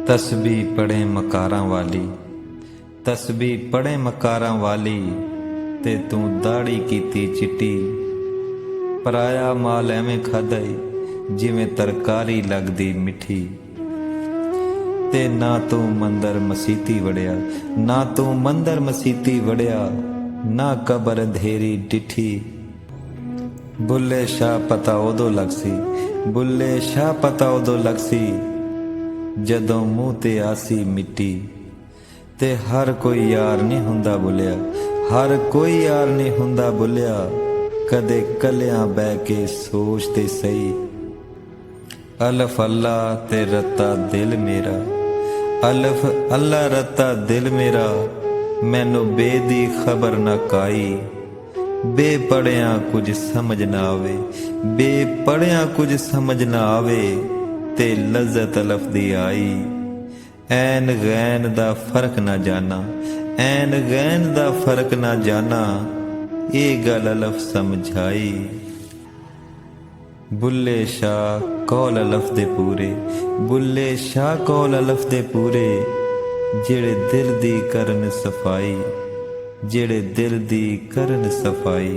तस्बीह पढ़े मकारां वाली, तस्बीह पढ़े मकारां वाली, ते तू दाड़ी कीती चिट्टी। पराया माल एवें खादा जिवें तरकारी लगदी मिठी। ते ना तू मंदर मसीती वड़िया, ना तू मंदर मसीती वड़िया, ना कबर अंधेरी डिठी। बुल्ले शाह पता उदों लगसी, बुल्ले शाह पता उदों लगसी, जदों मूँह ते आसी मिट्टी। ते हर कोई यार नहीं हुंदा बुलिया, हर कोई यार नहीं हुंदा बुलिया, कदे कलियां बह के सोच ते सही। अल्फ अल्लाह ते रत्ता दिल मेरा, अल्फ अल्लाह रत्ता दिल मेरा, मैनू बेदी खबर ना काई। बेपढ़िया कुछ समझ ना आवे, बेपढ़िया कुछ समझ ना आवे, ते लज़्ज़त अल्फ दी आई। ऐन गैन दा फर्क ना जाना, ऐन गैन दा फर्क ना जाना, ये गल अल्फ समझाई। बुल्ले शाह कौल अल्फ दे पूरे, बुल्ले शाह कौल अल्फ दे पूरे, जेड़े दिल दी करन सफाई, जेड़े दिल दी करन सफाई।